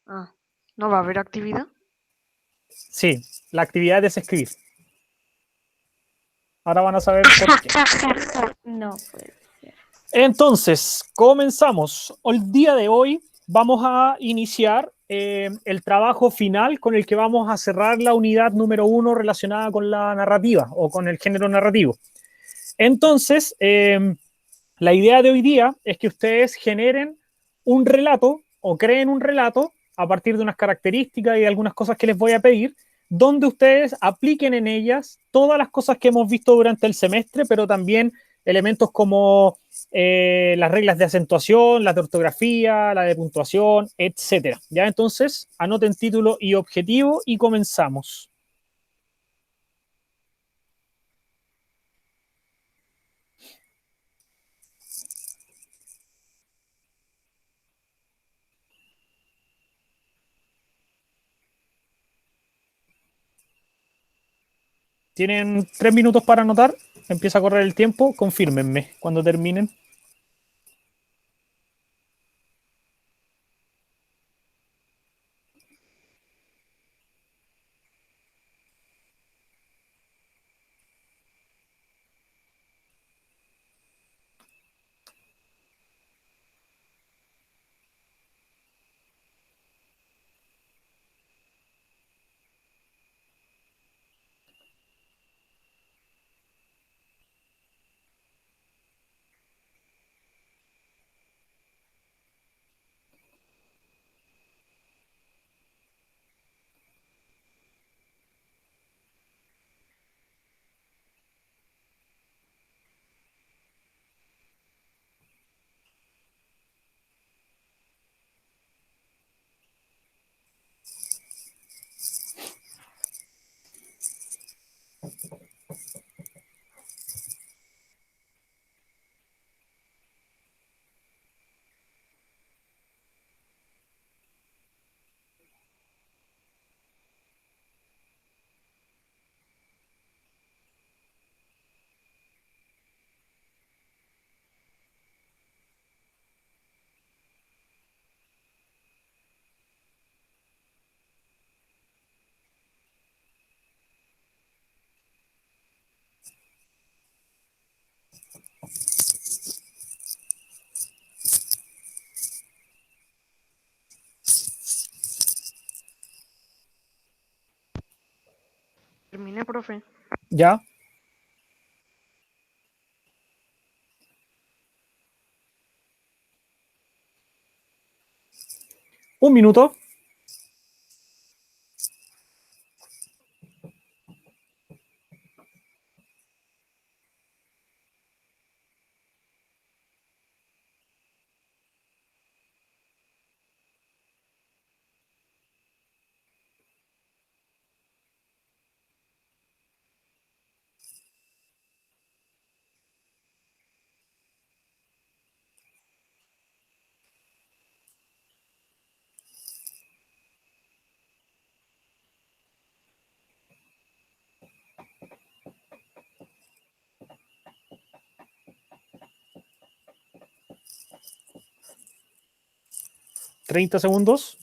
Ah, ¿no va a haber actividad? Sí, la actividad es escribir. Ahora van a saber por qué. No puede ser. Entonces, comenzamos. El día de hoy vamos a iniciar el trabajo final con el que vamos a cerrar la unidad número uno relacionada con la narrativa o con el género narrativo. Entonces, la idea de hoy día es que ustedes generen un relato o creen un relato a partir de unas características y de algunas cosas que les voy a pedir, donde ustedes apliquen en ellas todas las cosas que hemos visto durante el semestre, pero también elementos como las reglas de acentuación, las de ortografía, la de puntuación, etcétera. Ya entonces, anoten título y objetivo y comenzamos. Tienen 3 minutos para anotar. Empieza a correr el tiempo. Confírmenme cuando terminen. Terminé, profe. Ya, 1 minuto. 30 segundos.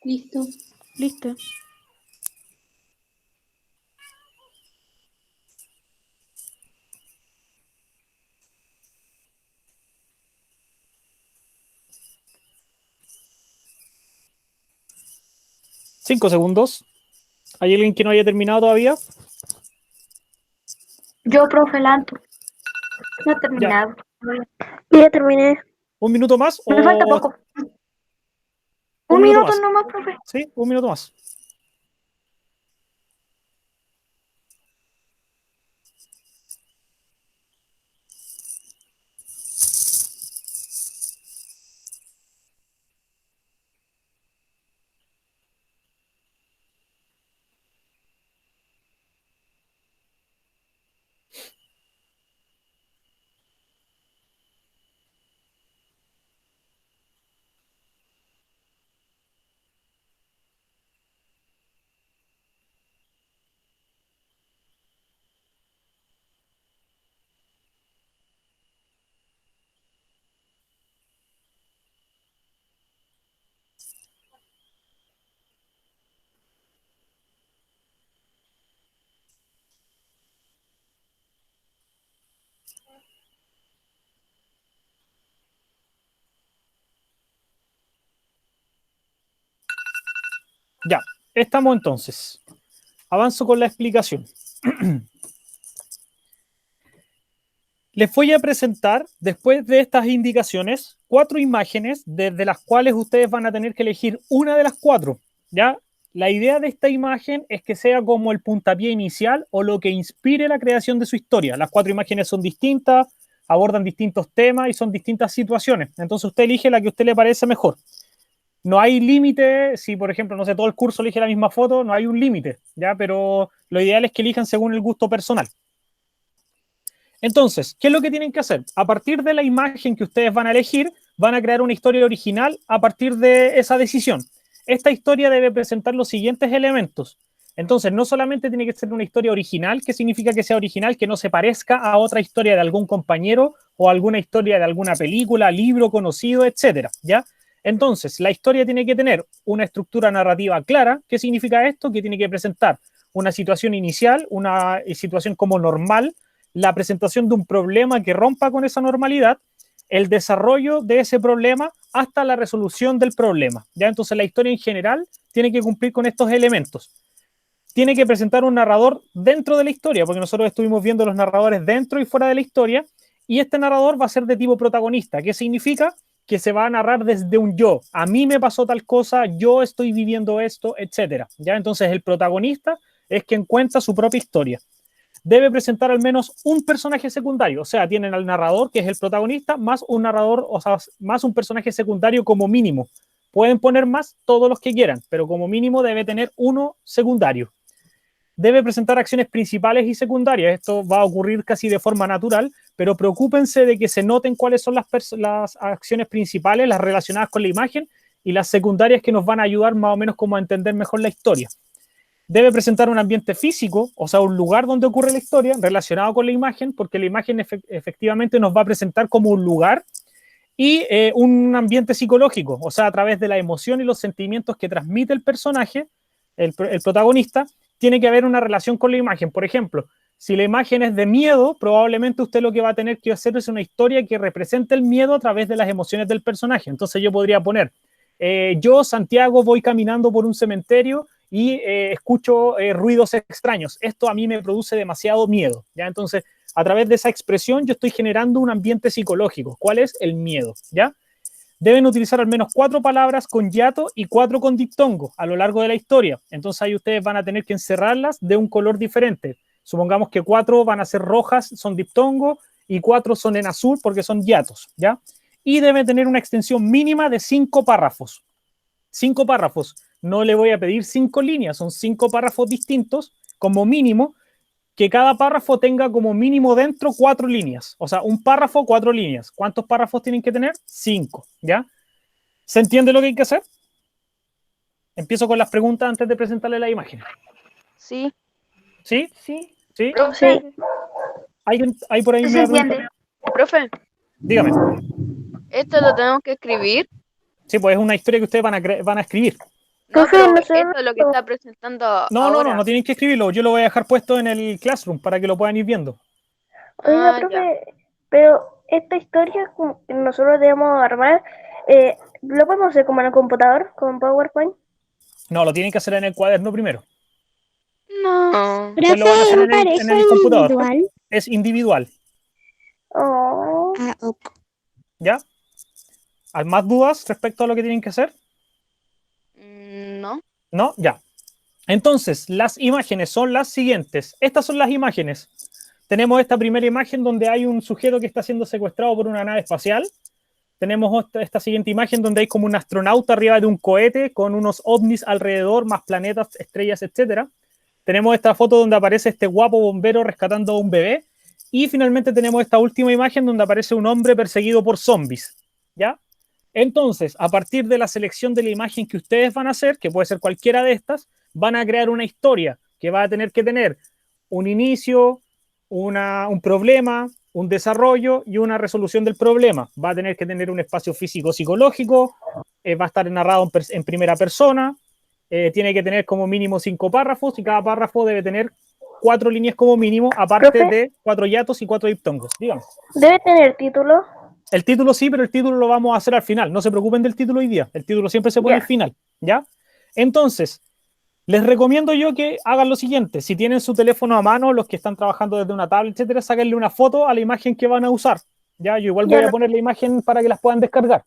Listo. Listo. 5 segundos. ¿Hay alguien que no haya terminado todavía? Yo, profe Lanto, no he Ya. terminado. Yo ya terminé. ¿1 minuto más Me falta o poco. un Un minuto minuto más? nomás, profe. Sí, 1 minuto más. Ya, estamos entonces. Avanzo con la explicación. Les voy a presentar, después de estas indicaciones, 4 imágenes desde las cuales ustedes van a tener que elegir una de las 4. ¿Ya? La idea de esta imagen es que sea como el puntapié inicial o lo que inspire la creación de su historia. Las 4 imágenes son distintas, abordan distintos temas y son distintas situaciones. Entonces usted elige la que a usted le parece mejor. No hay límite, si por ejemplo, no sé, todo el curso elige la misma foto, no hay un límite, ¿ya? Pero lo ideal es que elijan según el gusto personal. Entonces, ¿qué es lo que tienen que hacer? A partir de la imagen que ustedes van a elegir, van a crear una historia original a partir de esa decisión. Esta historia debe presentar los siguientes elementos. Entonces, no solamente tiene que ser una historia original, que significa que sea original, que no se parezca a otra historia de algún compañero o alguna historia de alguna película, libro conocido, etcétera, ¿ya? Entonces, la historia tiene que tener una estructura narrativa clara. ¿Qué significa esto? Que tiene que presentar una situación inicial, una situación como normal, la presentación de un problema que rompa con esa normalidad, el desarrollo de ese problema hasta la resolución del problema. ¿Ya? Entonces la historia en general tiene que cumplir con estos elementos. Tiene que presentar un narrador dentro de la historia, porque nosotros estuvimos viendo los narradores dentro y fuera de la historia, y este narrador va a ser de tipo protagonista. ¿Qué significa? Que se va a narrar desde un yo. A mí me pasó tal cosa, yo estoy viviendo esto, etc. ¿Ya? Entonces el protagonista es quien cuenta su propia historia. Debe presentar al menos un personaje secundario, o sea, tienen al narrador, que es el protagonista, más un narrador, o sea, más un personaje secundario como mínimo. Pueden poner más todos los que quieran, pero como mínimo debe tener uno secundario. Debe presentar acciones principales y secundarias. Esto va a ocurrir casi de forma natural, pero preocúpense de que se noten cuáles son las acciones principales, las relacionadas con la imagen, y las secundarias que nos van a ayudar más o menos como a entender mejor la historia. Debe presentar un ambiente físico, o sea, un lugar donde ocurre la historia relacionado con la imagen, porque la imagen efectivamente nos va a presentar como un lugar, y un ambiente psicológico, o sea, a través de la emoción y los sentimientos que transmite el personaje, el protagonista, tiene que haber una relación con la imagen. Por ejemplo, si la imagen es de miedo, probablemente usted lo que va a tener que hacer es una historia que represente el miedo a través de las emociones del personaje. Entonces yo podría poner, yo, Santiago, voy caminando por un cementerio y escucho ruidos extraños. Esto a mí me produce demasiado miedo, ¿ya? Entonces, a través de esa expresión yo estoy generando un ambiente psicológico. ¿Cuál es? El miedo, ¿ya? Deben utilizar al menos 4 palabras con hiato y 4 con diptongo a lo largo de la historia. Entonces ahí ustedes van a tener que encerrarlas de un color diferente. Supongamos que 4 van a ser rojas, son diptongo, y 4 son en azul porque son hiatos, ¿ya? Y debe tener una extensión mínima de 5 párrafos. 5 párrafos. No le voy a pedir 5 líneas, son 5 párrafos distintos como mínimo, que cada párrafo tenga como mínimo dentro 4 líneas. O sea, un párrafo, 4 líneas. ¿Cuántos párrafos tienen que tener? 5, ¿ya? ¿Se entiende lo que hay que hacer? Empiezo con las preguntas antes de presentarle la imagen. Sí. ¿Sí? Sí. ¿Sí? Profe. Sí. ¿Hay por ahí Sí una se pregunta? entiende. Profe, Dígame. ¿esto lo tenemos que escribir? Sí, pues es una historia que ustedes van a escribir. No, Profe, pero no sé. esto es lo que está presentando ahora. No tienen que escribirlo. Yo lo voy a dejar puesto en el Classroom para que lo puedan ir viendo. Oiga, Ah, profe, pero esta historia como que nosotros debemos armar, ¿lo podemos hacer como en el computador, con PowerPoint? No, lo tienen que hacer en el cuaderno primero. No. Pues lo van a hacer en el computador. individual. Es individual, Oh, Ah, ok. ¿ya? ¿Hay más dudas respecto a lo que tienen que hacer? No. ¿No? Ya. Entonces, las imágenes son las siguientes. Estas son las imágenes. Tenemos esta primera imagen donde hay un sujeto que está siendo secuestrado por una nave espacial. Tenemos esta siguiente imagen donde hay como un astronauta arriba de un cohete con unos ovnis alrededor, más planetas, estrellas, etc. Tenemos esta foto donde aparece este guapo bombero rescatando a un bebé. Y finalmente tenemos esta última imagen donde aparece un hombre perseguido por zombies, ¿ya? Entonces, a partir de la selección de la imagen que ustedes van a hacer, que puede ser cualquiera de estas, van a crear una historia que va a tener que tener un inicio, un problema, un desarrollo y una resolución del problema. Va a tener que tener un espacio físico-psicológico, va a estar narrado en primera persona, tiene que tener como mínimo 5 párrafos y cada párrafo debe tener 4 líneas como mínimo, aparte ¿Profe? de 4 hiatos y 4 diptongos. Dígame. debe tener título. El título sí, pero el título lo vamos a hacer al final. No se preocupen del título hoy día. El título siempre se pone Ya. al final, ¿ya? Entonces, Les recomiendo yo que hagan lo siguiente. Si tienen su teléfono a mano, los que están trabajando desde una tablet, etcétera, sáquenle una foto a la imagen que van a usar. Ya, yo igual voy a poner la imagen para que las puedan descargar.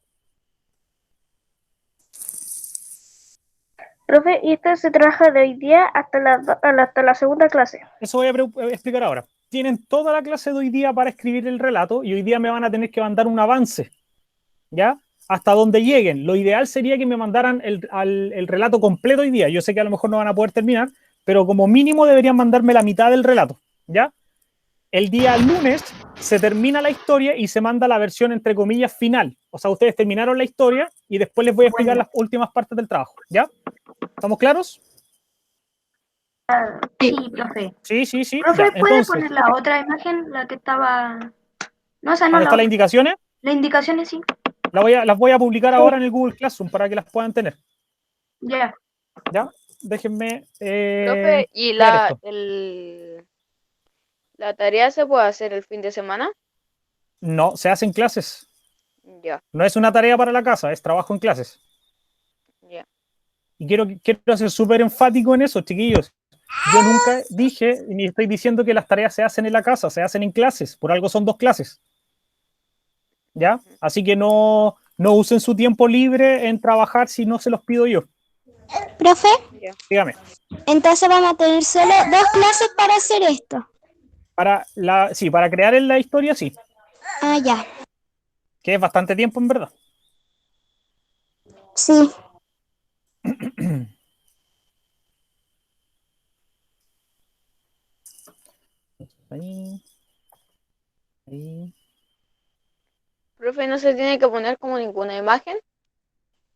Profe, y esto se trabaja de hoy día hasta la segunda clase. Eso voy a explicar ahora. Tienen toda la clase de hoy día para escribir el relato y hoy día me van a tener que mandar un avance, ¿ya? Hasta donde lleguen. Lo ideal sería que me mandaran el relato completo hoy día. Yo sé que a lo mejor no van a poder terminar, pero como mínimo deberían mandarme la mitad del relato, ¿ya? El día lunes se termina la historia y se manda la versión, entre comillas, final. O sea, ustedes terminaron la historia y después les voy a explicar las últimas partes del trabajo, ¿ya? ¿Estamos claros? Sí, profe. Sí. Profe, Ya, ¿puede entonces, poner la otra imagen, la que estaba... No, o sea, no ¿dónde la están las otra. indicaciones? Las indicaciones sí. Las voy a publicar ahora en el Google Classroom para que las puedan tener. Ya. ¿Ya? Déjenme Profe, ¿y ver esto. la tarea se puede hacer el fin de semana? No, se hacen clases. Ya, No es una tarea para la casa, es trabajo en clases. ya. Y quiero ser súper enfático en eso, chiquillos. Yo nunca dije, ni estoy diciendo que las tareas se hacen en la casa, se hacen en clases. Por algo son 2 clases. ¿Ya? Así que no usen su tiempo libre en trabajar si no se los pido yo. Profe, Ya. Dígame. entonces vamos a tener solo 2 clases para hacer esto. Sí, para crear en la historia, sí. Ah, ya. Que es bastante tiempo, en verdad. Sí. Ahí. Profe, ¿no se tiene que poner como ninguna imagen?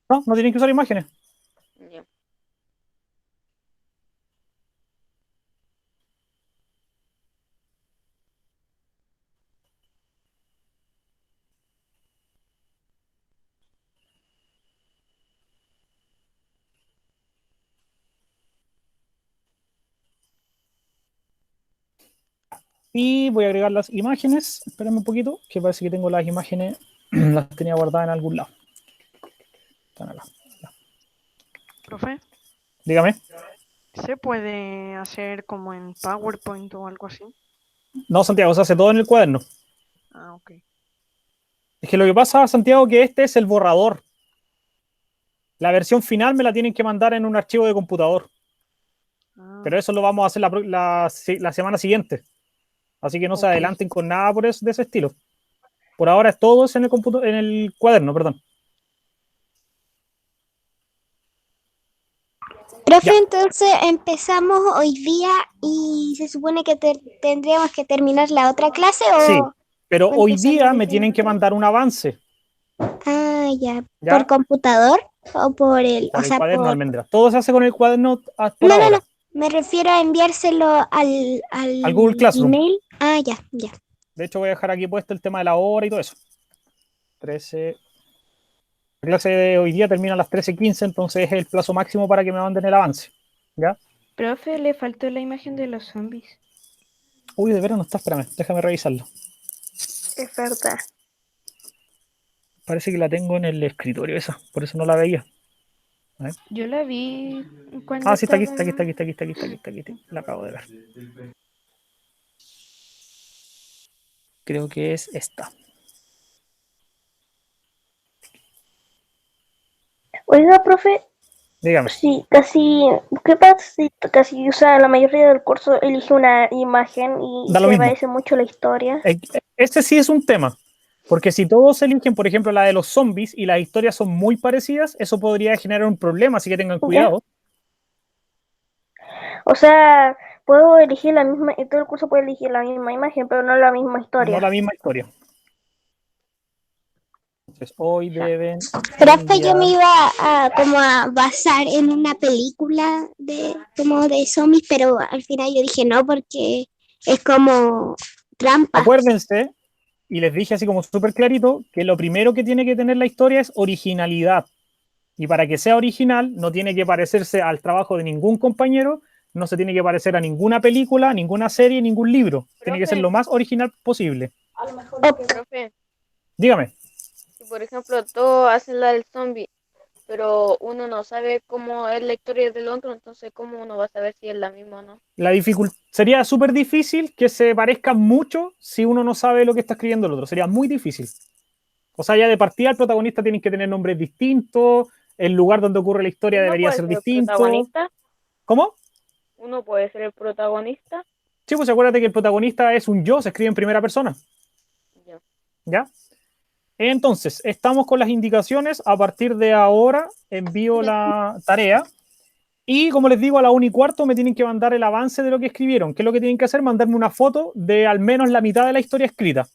No tienen que usar imágenes. Ya. Y voy a agregar las imágenes. Espérenme un poquito, que parece que tengo las imágenes. Las tenía guardadas en algún lado. Están acá. Profe, Dígame. ¿se puede hacer como en PowerPoint o algo así? No, Santiago, se hace todo en el cuaderno. Ah, ok. Es que lo que pasa, Santiago, que este es el borrador. La versión final me la tienen que mandar en un archivo de computador. Ah, Pero eso lo vamos a hacer la semana siguiente. Así que no se ok. adelanten con nada por eso, de ese estilo. Por ahora es todo en el cuaderno, perdón. Profe, Ya. entonces empezamos hoy día y se supone que tendríamos que terminar la otra clase Sí, o pero hoy empezar día me desde tienen que otra. mandar un avance. Ah, ya. ¿Ya? ¿Por computador o por Por o el sea, cuaderno, por... Almendra. Todo se hace con el cuaderno por No, ahora. me refiero a enviárselo Al Google Classroom. email. Ah, ya. De hecho, voy a dejar aquí puesto el tema de la hora y todo eso. 13. La clase de hoy día termina a las 13:15, entonces es el plazo máximo para que me manden el avance. ¿Ya? Profe, le faltó la imagen de los zombies. Uy, de veras no está, espérame, déjame revisarlo. Es verdad. Parece que la tengo en el escritorio esa, por eso no la veía. A ver. Yo la vi cuando Ah, sí, está aquí, estaba... está aquí. La acabo de ver. Creo que es esta. Oiga, profe, Dígame. sí, ¿qué pasa si casi, o sea, la mayoría del curso elige una imagen y Da lo se mismo. parece mucho la historia? Este sí es un tema, porque si todos eligen, por ejemplo, la de los zombies y las historias son muy parecidas, eso podría generar un problema, así que tengan cuidado. O sea, puedo elegir la misma, y todo el curso puede elegir la misma imagen, pero no la misma historia. No la misma historia. Entonces, hoy deben Profe, yo me enviar... iba a como a basar en una película como de zombies, pero al final yo dije no porque es como trampa. Acuérdense, y les dije así como súper clarito, que lo primero que tiene que tener la historia es originalidad. Y para que sea original, no tiene que parecerse al trabajo de ningún compañero, no se tiene que parecer a ninguna película, ninguna serie, ningún libro. Tiene que ser lo más original posible. Profe, Dígame. si por ejemplo todos hacen la del zombie, pero uno no sabe cómo es la historia del otro, entonces cómo uno va a saber si es la misma o no. Sería súper difícil que se parezcan mucho si uno no sabe lo que está escribiendo el otro. Sería muy difícil. O sea, ya de partida el protagonista tiene que tener nombres distintos, el lugar donde ocurre la historia ¿Uno debería puede ser ser el distinto. protagonista? ¿Cómo? ¿Uno puede ser el protagonista? Sí, pues acuérdate que el protagonista es un yo, se escribe en primera persona. Ya. ¿Ya? Entonces, estamos con las indicaciones. A partir de ahora envío la tarea. Y como les digo, a la 1:15 me tienen que mandar el avance de lo que escribieron. ¿Qué es lo que tienen que hacer? Mandarme una foto de al menos la mitad de la historia escrita.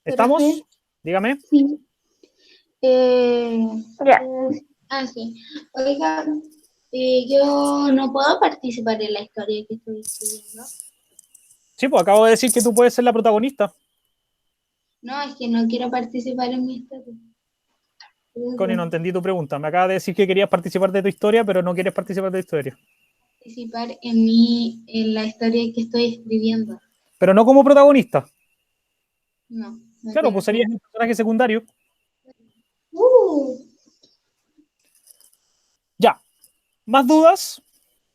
¿Estamos? Profe, Dígame. sí. Ya. Sí. Oiga, yo no puedo participar en la historia que estoy escribiendo. Sí, pues acabo de decir que tú puedes ser la protagonista. No, es que no quiero participar en mi historia. Connie, no entendí tu pregunta. Me acabas de decir que querías participar de tu historia, pero no quieres participar de tu historia. Participar en la historia que estoy escribiendo. Pero no como protagonista. No. Claro, pues serías un personaje secundario. Uh, Ya. ¿Más dudas?